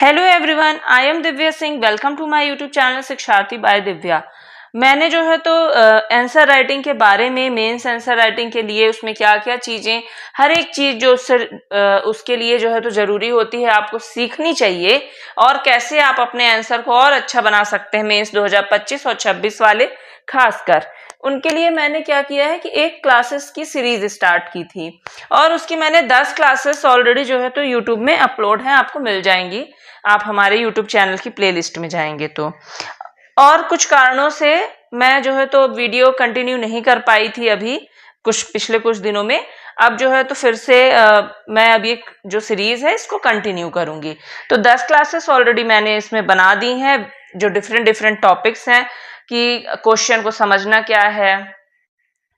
Hello everyone, I am Divya Singh. Welcome to my YouTube channel Shiksharthi by Divya. मैंने जो है तो आंसर राइटिंग के बारे में, मेंस आंसर राइटिंग के लिए उसमें क्या क्या चीजें, हर एक चीज जो उसके लिए जो है तो जरूरी होती है, आपको सीखनी चाहिए और कैसे आप अपने आंसर को और अच्छा बना सकते हैं मेंस 2025 और 26 वाले खासकर उनके लिए मैंने क्या किया है कि एक क्लासेस की सीरीज स्टार्ट की थी और उसकी मैंने 10 क्लासेस ऑलरेडी जो है तो यूट्यूब में अपलोड है, आपको मिल जाएंगी। आप हमारे यूट्यूब चैनल की प्लेलिस्ट में जाएंगे तो। और कुछ कारणों से मैं जो है तो वीडियो कंटिन्यू नहीं कर पाई थी अभी पिछले कुछ दिनों में। अब जो है तो फिर से मैं अभी एक जो सीरीज है इसको कंटिन्यू करूंगी। तो 10 क्लासेस ऑलरेडी मैंने इसमें बना दी हैं, जो डिफरेंट डिफरेंट टॉपिक्स हैं कि क्वेश्चन को समझना क्या है,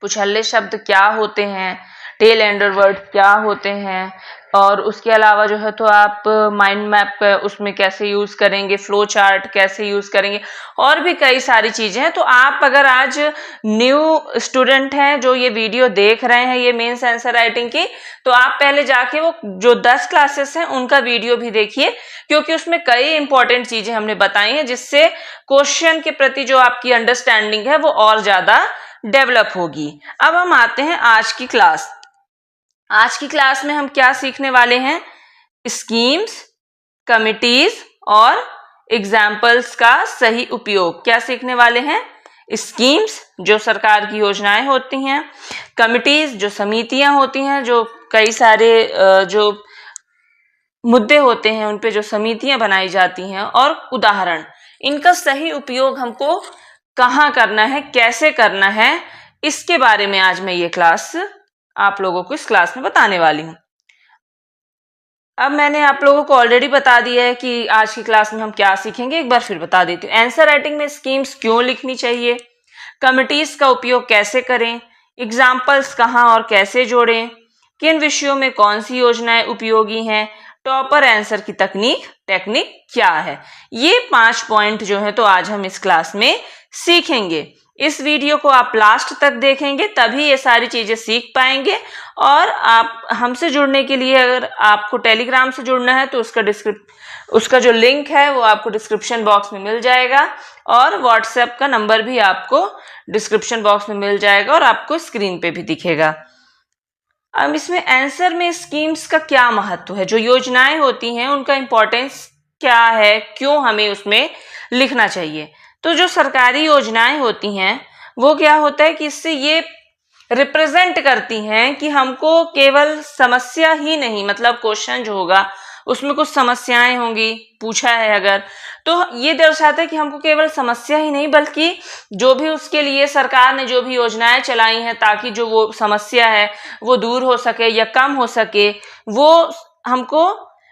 पुछल्ले शब्द क्या होते हैं, टेल एंडर वर्ड क्या होते हैं, और उसके अलावा जो है तो आप माइंड मैप उसमें कैसे यूज करेंगे, फ्लो चार्ट कैसे यूज करेंगे, और भी कई सारी चीजें हैं। तो आप अगर आज न्यू स्टूडेंट हैं जो ये वीडियो देख रहे हैं ये मेंस आंसर राइटिंग की, तो आप पहले जाके वो जो 10 क्लासेस हैं उनका वीडियो भी देखिए, क्योंकि उसमें कई इंपॉर्टेंट चीजें हमने बताई हैं जिससे क्वेश्चन के प्रति जो आपकी अंडरस्टैंडिंग है वो और ज्यादा डेवलप होगी। अब हम आते हैं आज की क्लास। आज की क्लास में हम क्या सीखने वाले हैं? स्कीम्स, कमिटीज और एग्जाम्पल्स का सही उपयोग। क्या सीखने वाले हैं? स्कीम्स जो सरकार की योजनाएं होती हैं, कमिटीज जो समितियां होती हैं, जो कई सारे जो मुद्दे होते हैं उन पे जो समितियां बनाई जाती हैं, और उदाहरण, इनका सही उपयोग हमको कहाँ करना है, कैसे करना है, इसके बारे में आज मैं ये क्लास आप लोगों को इस क्लास में बताने वाली हूँ। अब मैंने आप लोगों को ऑलरेडी बता दिया है कि आज की क्लास में हम क्या सीखेंगे, एक बार फिर बता देती हूँ। आंसर राइटिंग में स्कीम्स क्यों लिखनी चाहिए, कमिटीज का उपयोग कैसे करें, एग्जाम्पल्स कहाँ और कैसे जोड़ें, किन विषयों में कौन सी योजनाएं उपयोगी हैं, टॉपर आंसर की टेक्निक क्या है। ये 5 पॉइंट जो है तो आज हम इस क्लास में सीखेंगे। इस वीडियो को आप लास्ट तक देखेंगे तभी ये सारी चीजें सीख पाएंगे। और आप हमसे जुड़ने के लिए, अगर आपको टेलीग्राम से जुड़ना है तो उसका जो लिंक है वो आपको डिस्क्रिप्शन बॉक्स में मिल जाएगा, और व्हाट्सएप का नंबर भी आपको डिस्क्रिप्शन बॉक्स में मिल जाएगा और आपको स्क्रीन पे भी दिखेगा। अब इसमें आंसर में स्कीम्स का क्या महत्व है, जो योजनाएं होती हैं उनका इंपॉर्टेंस क्या है, क्यों हमें उसमें लिखना चाहिए। तो जो सरकारी योजनाएं होती हैं वो क्या होता है कि इससे ये रिप्रेजेंट करती हैं कि हमको केवल समस्या ही नहीं, मतलब क्वेश्चन जो होगा उसमें कुछ समस्याएं होंगी, पूछा है अगर, तो ये दर्शाता है कि हमको केवल समस्या ही नहीं बल्कि जो भी उसके लिए सरकार ने जो भी योजनाएं चलाई हैं ताकि जो वो समस्या है वो दूर हो सके या कम हो सके, वो हमको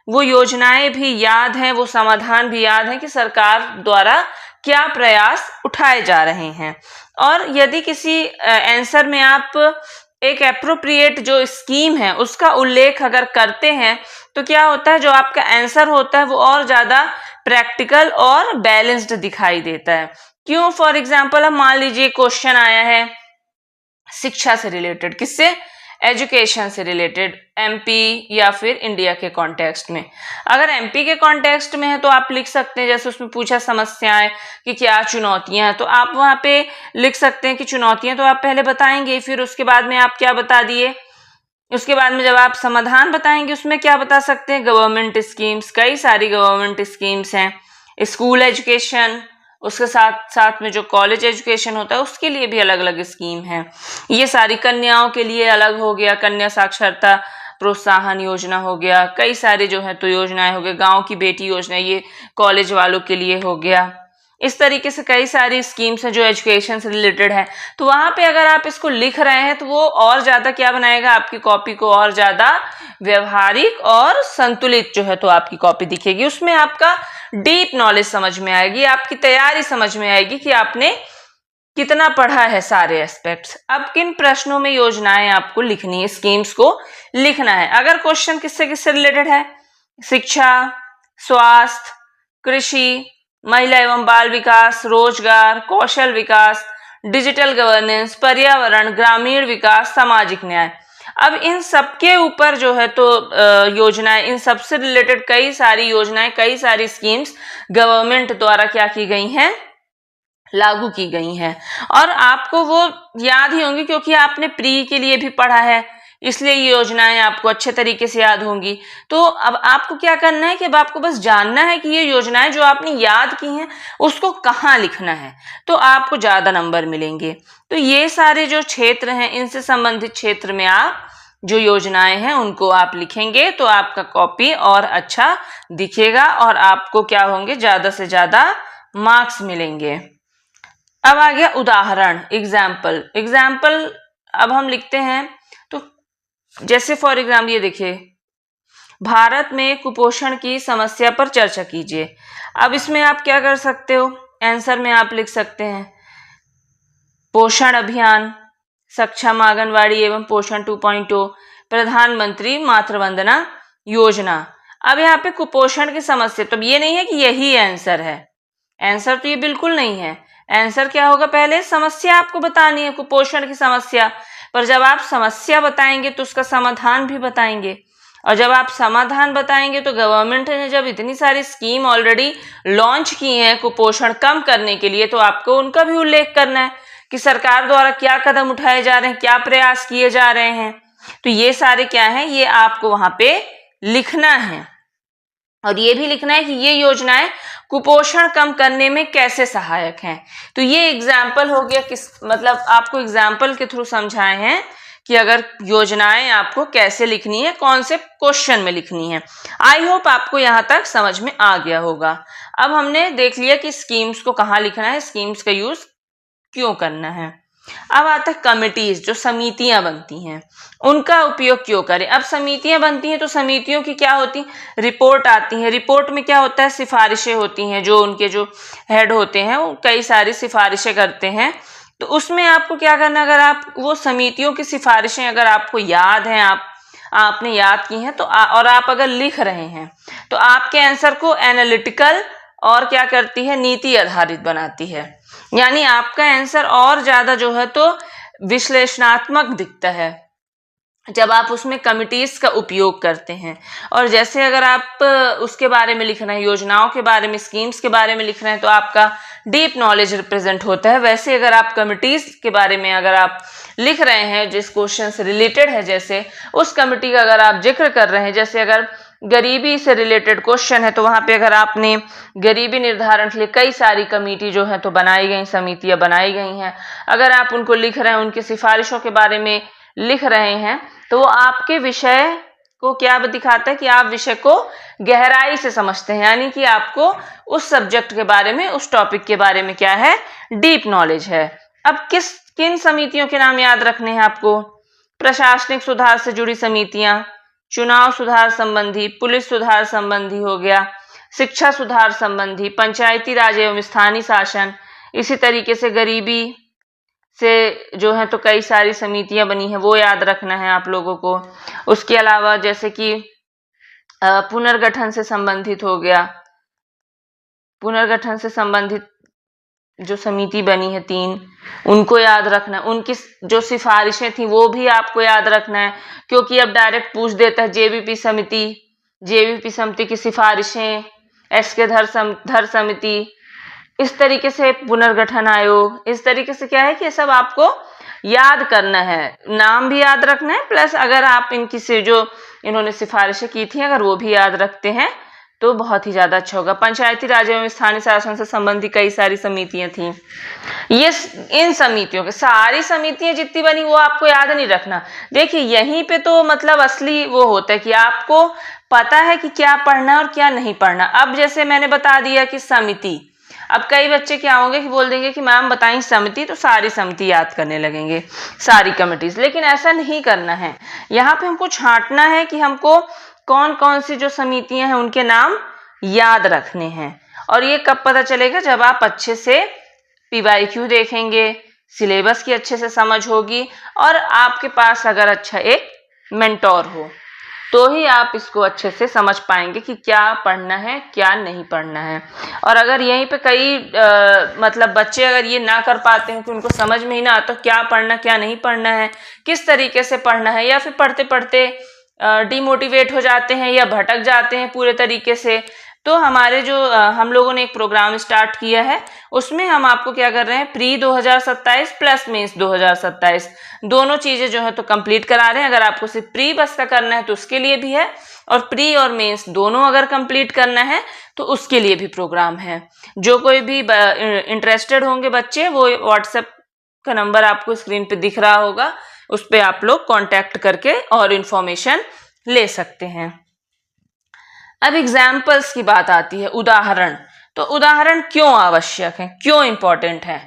वो योजनाएं भी याद हैं, वो समाधान भी याद है कि सरकार द्वारा क्या प्रयास उठाए जा रहे हैं। और यदि किसी आंसर में आप एक एप्रोप्रिएट जो स्कीम है उसका उल्लेख अगर करते हैं तो क्या होता है, जो आपका आंसर होता है वो और ज्यादा प्रैक्टिकल और बैलेंस्ड दिखाई देता है। क्यों? फॉर एग्जाम्पल अब मान लीजिए क्वेश्चन आया है शिक्षा से रिलेटेड, किससे? एजुकेशन से रिलेटेड, एमपी या फिर इंडिया के कॉन्टेक्स्ट में। अगर एमपी के कॉन्टेक्स्ट में है तो आप लिख सकते हैं, जैसे उसमें पूछा समस्याएं कि क्या चुनौतियां हैं, तो आप वहां पे लिख सकते हैं कि चुनौतियां तो आप पहले बताएंगे, फिर उसके बाद में आप क्या बता दिए, उसके बाद में जब आप समाधान बताएंगे उसमें क्या बता सकते हैं? गवर्नमेंट स्कीम्स, कई सारी गवर्नमेंट स्कीम्स हैं। स्कूल एजुकेशन, उसके साथ साथ में जो कॉलेज एजुकेशन होता है उसके लिए भी अलग अलग स्कीम है। ये सारी कन्याओं के लिए अलग हो गया, कन्या साक्षरता प्रोत्साहन योजना हो गया, कई सारे जो है तो योजनाएं हो गए, गांव की बेटी योजना, ये कॉलेज वालों के लिए हो गया। इस तरीके से कई सारी स्कीम्स हैं जो एजुकेशन से रिलेटेड है। तो वहां पे अगर आप इसको लिख रहे हैं तो वो और ज्यादा क्या बनाएगा, आपकी कॉपी को और ज्यादा व्यवहारिक और संतुलित जो है तो आपकी कॉपी दिखेगी। उसमें आपका डीप नॉलेज समझ में आएगी, आपकी तैयारी समझ में आएगी कि आपने कितना पढ़ा है सारे एस्पेक्ट्स। अब किन प्रश्नों में योजनाएं आपको लिखनी है, स्कीम्स को लिखना है। अगर क्वेश्चन किससे किससे रिलेटेड है? शिक्षा, स्वास्थ्य, कृषि, महिला एवं बाल विकास, रोजगार, कौशल विकास, डिजिटल गवर्नेंस, पर्यावरण, ग्रामीण विकास, सामाजिक न्याय। अब इन सबके ऊपर जो है तो योजनाएं, इन सबसे रिलेटेड कई सारी योजनाएं, कई सारी स्कीम्स गवर्नमेंट द्वारा क्या की गई हैं, लागू की गई हैं। और आपको वो याद ही होंगी क्योंकि आपने प्री के लिए भी पढ़ा है, इसलिए ये योजनाएं आपको अच्छे तरीके से याद होंगी। तो अब आपको क्या करना है कि अब आपको बस जानना है कि ये योजनाएं जो आपने याद की हैं उसको कहाँ लिखना है, तो आपको ज्यादा नंबर मिलेंगे। तो ये सारे जो क्षेत्र हैं, इनसे संबंधित क्षेत्र में आप जो योजनाएं हैं उनको आप लिखेंगे तो आपका कॉपी और अच्छा दिखेगा और आपको क्या होंगे, ज्यादा से ज्यादा मार्क्स मिलेंगे। अब आ गया उदाहरण, एग्जाम्पल अब हम लिखते हैं तो जैसे फॉर एग्जाम्पल ये देखिए, भारत में कुपोषण की समस्या पर चर्चा कीजिए। अब इसमें आप क्या कर सकते हो, आंसर में आप लिख सकते हैं पोषण अभियान, सक्षम आंगनवाड़ी एवं पोषण 2.0, प्रधानमंत्री मातृ वंदना योजना। अब यहाँ पे कुपोषण की समस्या, तो ये नहीं है कि यही आंसर है, आंसर तो ये बिल्कुल नहीं है। आंसर क्या होगा, पहले समस्या आपको बतानी है, कुपोषण की समस्या, पर जब आप समस्या बताएंगे तो उसका समाधान भी बताएंगे। और जब आप समाधान बताएंगे तो गवर्नमेंट ने जब इतनी सारी स्कीम ऑलरेडी लॉन्च की हैं कुपोषण कम करने के लिए, तो आपको उनका भी उल्लेख करना है कि सरकार द्वारा क्या कदम उठाए जा रहे हैं, क्या प्रयास किए जा रहे हैं। तो ये सारे क्या है, ये आपको वहां पे लिखना है। और ये भी लिखना है कि ये योजनाएं कुपोषण कम करने में कैसे सहायक हैं। तो ये एग्जाम्पल हो गया, किस मतलब आपको एग्जाम्पल के थ्रू समझाए हैं कि अगर योजनाएं आपको कैसे लिखनी है, कौन से क्वेश्चन में लिखनी है। आई होप आपको यहाँ तक समझ में आ गया होगा। अब हमने देख लिया कि स्कीम्स को कहाँ लिखना है, स्कीम्स का यूज क्यों करना है। अब आता है कमिटीज, जो समितियां बनती हैं उनका उपयोग क्यों करें। अब समितियां बनती हैं तो समितियों की क्या होती, रिपोर्ट आती है। रिपोर्ट में क्या होता है, सिफारिशें होती हैं, जो उनके जो हेड होते हैं वो कई सारी सिफारिशें करते हैं। तो उसमें आपको क्या करना, अगर आप वो समितियों की सिफारिशें अगर आपको याद हैं, आपने याद की हैं तो और आप अगर लिख रहे हैं तो आपके आंसर को एनालिटिकल और क्या करती है, नीति आधारित बनाती है। यानी आपका आंसर और ज्यादा जो है तो विश्लेषणात्मक दिखता है जब आप उसमें कमिटीज का उपयोग करते हैं। और जैसे अगर आप उसके बारे में लिख रहे हैं, योजनाओं के बारे में, स्कीम्स के बारे में लिख रहे हैं, तो आपका डीप नॉलेज रिप्रेजेंट होता है। वैसे अगर आप कमिटीज के बारे में अगर आप लिख रहे हैं जिस क्वेश्चन से रिलेटेड है, जैसे उस कमिटी का अगर आप जिक्र कर रहे हैं, जैसे अगर गरीबी से रिलेटेड क्वेश्चन है तो वहां पे अगर आपने गरीबी निर्धारण के लिए कई सारी कमेटी जो है तो बनाई गई, समितियां बनाई गई हैं, अगर आप उनको लिख रहे हैं, उनकी सिफारिशों के बारे में लिख रहे हैं, तो वो आपके विषय को क्या दिखाता है कि आप विषय को गहराई से समझते हैं, यानी कि आपको उस सब्जेक्ट के बारे में, उस टॉपिक के बारे में क्या है, डीप नॉलेज है। अब किन समितियों के नाम याद रखने हैं आपको, प्रशासनिक सुधार से जुड़ी समितियां, चुनाव सुधार संबंधी, पुलिस सुधार संबंधी हो गया, शिक्षा सुधार संबंधी, पंचायती राज एवं स्थानीय शासन, इसी तरीके से गरीबी से जो है तो कई सारी समितियां बनी हैं, वो याद रखना है आप लोगों को। उसके अलावा जैसे कि पुनर्गठन से संबंधित हो गया, पुनर्गठन से संबंधित जो समिति बनी है 3, उनको याद रखना है। उनकी जो सिफारिशें थी वो भी आपको याद रखना है, क्योंकि अब डायरेक्ट पूछ देता है जेबीपी समिति की सिफारिशें, एसके धर समिति, इस तरीके से पुनर्गठन आयोग, इस तरीके से क्या है कि सब आपको याद करना है, नाम भी याद रखना है, प्लस अगर आप इनकी से जो इन्होंने सिफारिशें की थी अगर वो भी याद रखते हैं तो बहुत ही ज्यादा अच्छा होगा। पंचायती राज एवं स्थानीय शासन से संबंधित कई सारी समितियां थी, ये इन समितियों के सारी समितियां जितनी बनी वो आपको याद नहीं रखना। देखिए यहीं पे तो मतलब असली वो होता है कि आपको पता है कि क्या पढ़ना और क्या नहीं पढ़ना। अब जैसे मैंने बता दिया कि समिति, अब कई बच्चे क्या होंगे कि बोल देंगे कि मैम बताएं समिति, तो सारी समिति याद करने लगेंगे, सारी कमिटीज। लेकिन ऐसा नहीं करना है, यहाँ पे हमको छांटना है कि हमको कौन कौन सी जो समितियां हैं उनके नाम याद रखने हैं। और ये कब पता चलेगा, जब आप अच्छे से PYQ देखेंगे, सिलेबस की अच्छे से समझ होगी और आपके पास अगर अच्छा एक मेंटोर हो। तो ही आप इसको अच्छे से समझ पाएंगे कि क्या पढ़ना है क्या नहीं पढ़ना है। और अगर यहीं पे कई मतलब बच्चे अगर ये ना कर पाते हैं कि उनको समझ में ही ना आता क्या पढ़ना क्या नहीं पढ़ना है, किस तरीके से पढ़ना है, या फिर पढ़ते पढ़ते डिमोटिवेट हो जाते हैं या भटक जाते हैं पूरे तरीके से, तो हमारे जो हम लोगों ने एक प्रोग्राम स्टार्ट किया है, उसमें हम आपको क्या कर रहे हैं, प्री 2027 प्लस मेंस 2027 दोनों चीजें जो है तो कंप्लीट करा रहे हैं। अगर आपको सिर्फ प्री बस का करना है तो उसके लिए भी है, और प्री और मेंस दोनों अगर कंप्लीट करना है तो उसके लिए भी प्रोग्राम है। जो कोई भी इंटरेस्टेड होंगे बच्चे, वो व्हाट्सएप का नंबर आपको स्क्रीन पे दिख रहा होगा, उस पर आप लोग कांटेक्ट करके और इंफॉर्मेशन ले सकते हैं। अब एग्जाम्पल्स की बात आती है, उदाहरण। तो उदाहरण क्यों आवश्यक है, क्यों इंपॉर्टेंट है?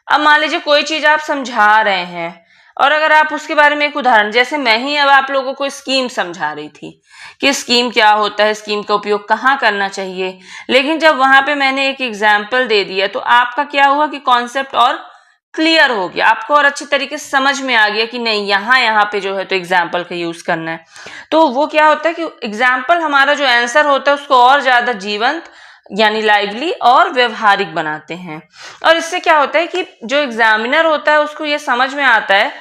अब मान लीजिए कोई चीज आप समझा रहे हैं और अगर आप उसके बारे में एक उदाहरण, जैसे मैं ही अब आप लोगों को स्कीम समझा रही थी कि स्कीम क्या होता है, स्कीम का उपयोग कहाँ करना चाहिए, लेकिन जब वहां पे मैंने एक एग्जाम्पल दे दिया तो आपका क्या हुआ कि कॉन्सेप्ट और क्लियर हो गया, आपको और अच्छी तरीके से समझ में आ गया कि नहीं यहाँ पे जो है तो एग्जाम्पल का यूज करना है। तो वो क्या होता है कि एग्जाम्पल हमारा जो आंसर होता है उसको और ज्यादा जीवंत यानी लाइवली और व्यवहारिक बनाते हैं। और इससे क्या होता है कि जो एग्जामिनर होता है उसको ये समझ में आता है,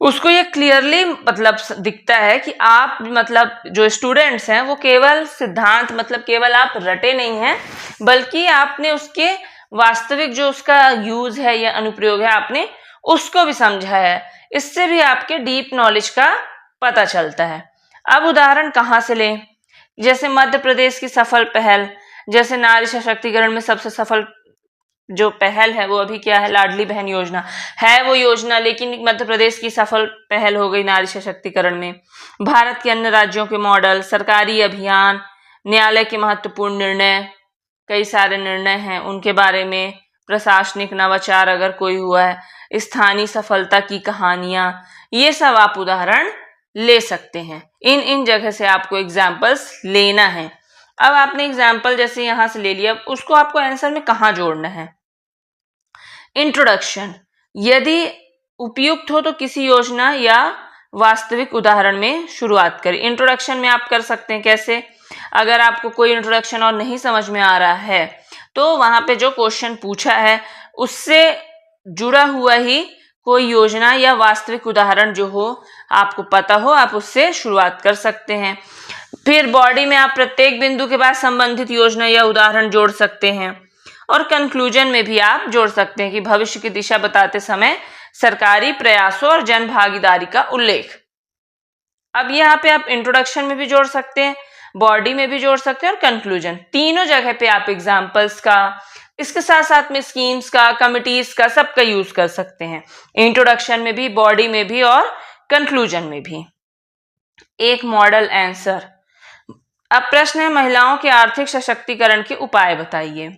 उसको ये क्लियरली मतलब दिखता है कि आप मतलब जो स्टूडेंट्स हैं वो केवल सिद्धांत मतलब केवल आप रटे नहीं हैं, बल्कि आपने उसके वास्तविक जो उसका यूज है या अनुप्रयोग है आपने उसको भी समझा है। इससे भी आपके डीप नॉलेज का पता चलता है। अब उदाहरण कहाँ से लें? जैसे मध्य प्रदेश की सफल पहल, जैसे नारी सशक्तिकरण में सबसे सफल जो पहल है वो अभी क्या है, लाडली बहन योजना है वो योजना, लेकिन मध्य प्रदेश की सफल पहल हो गई नारी सशक्तिकरण में। भारत के अन्य राज्यों के मॉडल, सरकारी अभियान, न्यायालय के महत्वपूर्ण निर्णय, कई सारे निर्णय हैं उनके बारे में, प्रशासनिक नवाचार अगर कोई हुआ है, स्थानीय सफलता की कहानियां, ये सब आप उदाहरण ले सकते हैं। इन इन जगह से आपको एग्जाम्पल्स लेना है। अब आपने एग्जाम्पल जैसे यहां से ले लिया, उसको आपको आंसर में कहाँ जोड़ना है? इंट्रोडक्शन, यदि उपयुक्त हो तो किसी योजना या वास्तविक उदाहरण में शुरुआत करें। इंट्रोडक्शन में आप कर सकते हैं कैसे? अगर आपको कोई इंट्रोडक्शन और नहीं समझ में आ रहा है तो वहां पे जो क्वेश्चन पूछा है उससे जुड़ा हुआ ही कोई योजना या वास्तविक उदाहरण जो हो, आपको पता हो, आप उससे शुरुआत कर सकते हैं। फिर बॉडी में आप प्रत्येक बिंदु के बाद संबंधित योजना या उदाहरण जोड़ सकते हैं, और कंक्लूजन में भी आप जोड़ सकते हैं कि भविष्य की दिशा बताते समय सरकारी प्रयासों और जन भागीदारी का उल्लेख। अब यहाँ पे आप इंट्रोडक्शन में भी जोड़ सकते हैं, बॉडी में भी जोड़ सकते हैं, और कंक्लूजन, तीनों जगह पे आप एग्जाम्पल्स का, इसके साथ साथ में स्कीम्स का, कमिटीज का, सबका यूज कर सकते हैं। इंट्रोडक्शन में भी, बॉडी में भी और कंक्लूजन में भी। एक मॉडल आंसर। अब प्रश्न है, महिलाओं के आर्थिक सशक्तिकरण के उपाय बताइए।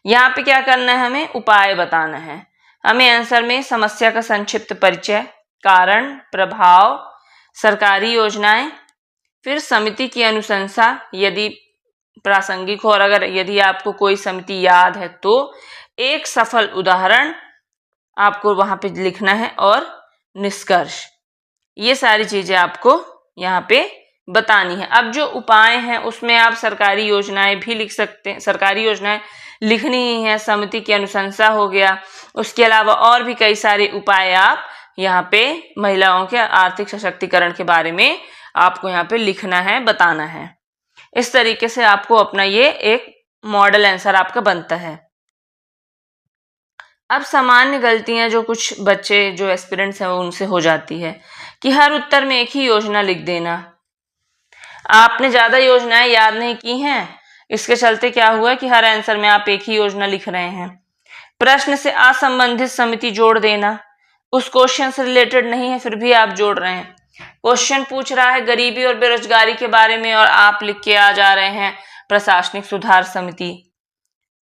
यहाँ पे क्या करना है, हमें उपाय बताना है। हमें आंसर में समस्या का संक्षिप्त परिचय, कारण, प्रभाव, सरकारी योजनाएं, फिर समिति की अनुशंसा यदि प्रासंगिक हो, और अगर यदि आपको कोई समिति याद है तो एक सफल उदाहरण आपको वहां पे लिखना है, और निष्कर्ष। ये सारी चीजें आपको यहाँ पे बतानी है। अब जो उपाय हैं उसमें आप सरकारी योजनाएं भी लिख सकते हैं, सरकारी योजनाएं लिखनी ही है, समिति की अनुशंसा हो गया, उसके अलावा और भी कई सारे उपाय आप यहाँ पे महिलाओं के आर्थिक सशक्तिकरण के बारे में आपको यहाँ पे लिखना है, बताना है। इस तरीके से आपको अपना ये एक मॉडल आंसर आपका बनता है। अब सामान्य गलतियां जो कुछ बच्चे जो एस्पिरेंट्स हैं वो उनसे हो जाती है कि हर उत्तर में एक ही योजना लिख देना। आपने ज्यादा योजनाएं याद नहीं की हैं, इसके चलते क्या हुआ कि हर आंसर में आप एक ही योजना लिख रहे हैं। प्रश्न से असंबंधित समिति जोड़ देना, उस क्वेश्चन से रिलेटेड नहीं है फिर भी आप जोड़ रहे हैं। क्वेश्चन पूछ रहा है गरीबी और बेरोजगारी के बारे में और आप लिख के आ जा रहे हैं प्रशासनिक सुधार समिति।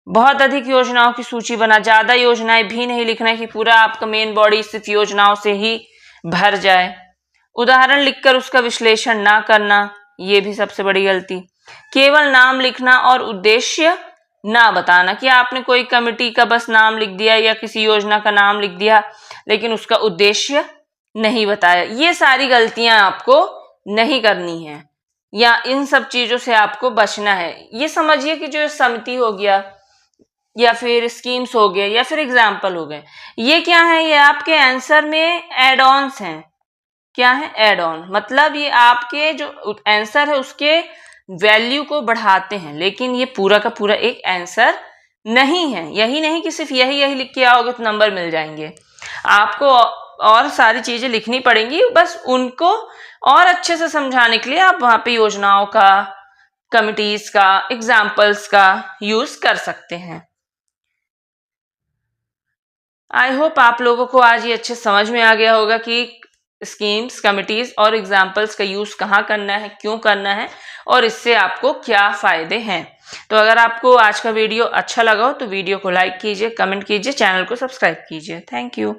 बहुत अधिक योजनाओं की सूची बना, ज्यादा योजनाएं भी नहीं लिखना है कि पूरा आपका मेन बॉडी सिर्फ योजनाओं से ही भर जाए। उदाहरण लिखकर उसका विश्लेषण ना करना, ये भी सबसे बड़ी गलती। केवल नाम लिखना और उद्देश्य ना बताना, कि आपने कोई कमेटी का बस नाम लिख दिया या किसी योजना का नाम लिख दिया लेकिन उसका उद्देश्य नहीं बताया। ये सारी गलतियां आपको नहीं करनी है। या इन सब चीजों से आपको बचना है। ये समझिए कि जो समिति हो गया या फिर स्कीम्स हो गए या फिर एग्जाम्पल हो गए, ये क्या है, ये आपके आंसर में एड ऑन्स हैं। क्या है? एड ऑन, मतलब ये आपके जो आंसर है उसके वैल्यू को बढ़ाते हैं, लेकिन ये पूरा का पूरा एक आंसर नहीं है। यही नहीं कि सिर्फ यही यही लिख के आओगे तो नंबर मिल जाएंगे, आपको और सारी चीजें लिखनी पड़ेंगी। बस उनको और अच्छे से समझाने के लिए आप वहां पे योजनाओं का, कमिटीज का, एग्जाम्पल्स का यूज कर सकते हैं। आई होप आप लोगों को आज ये अच्छे समझ में आ गया होगा कि स्कीम्स, कमिटीज और एग्जाम्पल्स का यूज कहाँ करना है, क्यों करना है और इससे आपको क्या फायदे हैं। तो अगर आपको आज का वीडियो अच्छा लगा हो तो वीडियो को लाइक कीजिए, कमेंट कीजिए, चैनल को सब्सक्राइब कीजिए। Thank you.